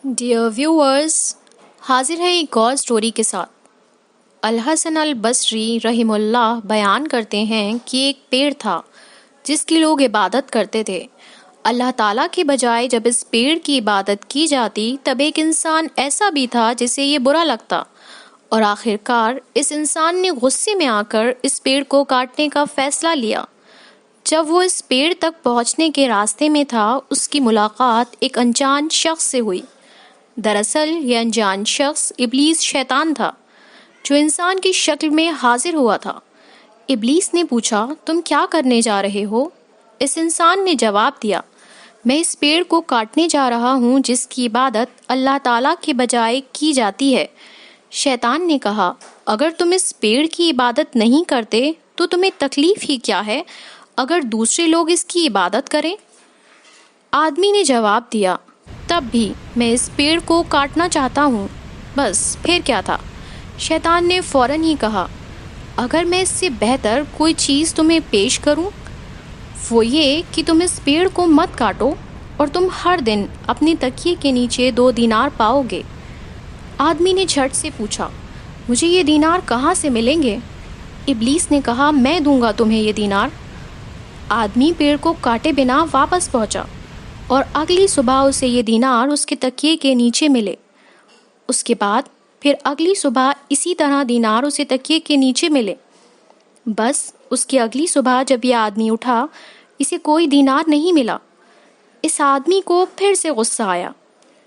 Dear viewers, حاضر ہے ایک اور سٹوری کے ساتھ۔ الحسن البصری رحمہ اللہ بیان کرتے ہیں کہ ایک پیڑ تھا جس کی لوگ عبادت کرتے تھے۔ اللہ تعالیٰ کے بجائے جب اس پیڑ کی عبادت کی جاتی تب ایک انسان ایسا بھی تھا جسے یہ برا لگتا، اور آخر کار اس انسان نے غصے میں آ کر اس پیڑ کو کاٹنے کا فیصلہ لیا۔ جب وہ اس پیڑ تک پہنچنے کے راستے میں تھا، اس کی ملاقات ایک انجان شخص سے ہوئی۔ دراصل یہ انجان شخص ابلیس شیطان تھا جو انسان کی شکل میں حاضر ہوا تھا۔ ابلیس نے پوچھا، تم کیا کرنے جا رہے ہو؟ اس انسان نے جواب دیا، میں اس پیڑ کو کاٹنے جا رہا ہوں جس کی عبادت اللہ تعالیٰ کے بجائے کی جاتی ہے۔ شیطان نے کہا، اگر تم اس پیڑ کی عبادت نہیں کرتے تو تمہیں تکلیف ہی کیا ہے اگر دوسرے لوگ اس کی عبادت کریں؟ آدمی نے جواب دیا، تب بھی میں اس پیڑ کو کاٹنا چاہتا ہوں، بس پھر کیا تھا؟ شیطان نے فوراً ہی کہا، اگر میں اس سے بہتر کوئی چیز تمہیں پیش کروں، وہ یہ کہ تم اس پیڑ کو مت کاٹو اور تم ہر دن اپنے تکیے کے نیچے 2 دینار پاؤ گے۔ آدمی نے جھٹ سے پوچھا، مجھے یہ دینار کہاں سے ملیں گے؟ ابلیس نے کہا، میں دوں گا تمہیں یہ دینار۔ آدمی پیڑ کو کاٹے بنا واپس پہنچا اور اگلی صبح اسے یہ دینار اس کے تکیے کے نیچے ملے۔ اس کے بعد پھر اگلی صبح اسی طرح دینار اسے تکیے کے نیچے ملے۔ بس اس کی اگلی صبح جب یہ آدمی اٹھا، اسے کوئی دینار نہیں ملا۔ اس آدمی کو پھر سے غصہ آیا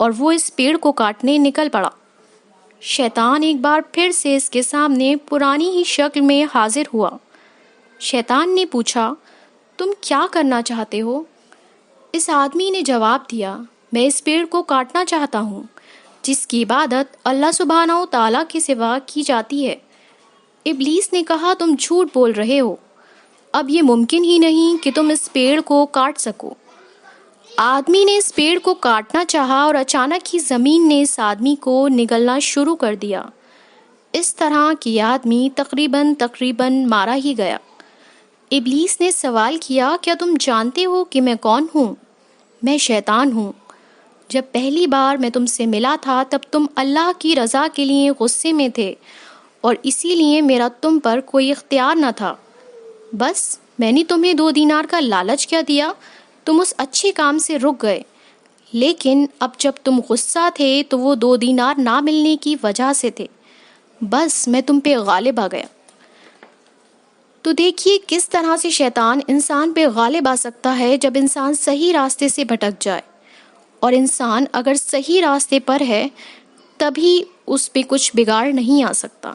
اور وہ اس پیڑ کو کاٹنے نکل پڑا۔ شیطان ایک بار پھر سے اس کے سامنے پرانی ہی شکل میں حاضر ہوا۔ شیطان نے پوچھا، تم کیا کرنا چاہتے ہو؟ اس آدمی نے جواب دیا، میں اس پیڑ کو کاٹنا چاہتا ہوں جس کی عبادت اللہ سبحانہ و تعالیٰ کے سوا کی جاتی ہے۔ ابلیس نے کہا، تم جھوٹ بول رہے ہو، اب یہ ممکن ہی نہیں کہ تم اس پیڑ کو کاٹ سکو۔ آدمی نے اس پیڑ کو کاٹنا چاہا اور اچانک ہی زمین نے اس آدمی کو نگلنا شروع کر دیا۔ اس طرح کہ یہ آدمی تقریباً مارا ہی گیا۔ ابلیس نے سوال کیا، کیا تم جانتے ہو کہ میں کون ہوں؟ میں شیطان ہوں۔ جب پہلی بار میں تم سے ملا تھا تب تم اللہ کی رضا کے لیے غصے میں تھے اور اسی لیے میرا تم پر کوئی اختیار نہ تھا۔ بس میں نے تمہیں 2 دینار کا لالچ کیا دیا، تم اس اچھے کام سے رک گئے، لیکن اب جب تم غصہ تھے تو وہ 2 دینار نہ ملنے کی وجہ سے تھے، بس میں تم پہ غالب آ گیا۔ تو دیکھیے کس طرح سے شیطان انسان پہ غالب آ سکتا ہے جب انسان صحیح راستے سے بھٹک جائے، اور انسان اگر صحیح راستے پر ہے تبھی اس پہ کچھ بگاڑ نہیں آ سکتا۔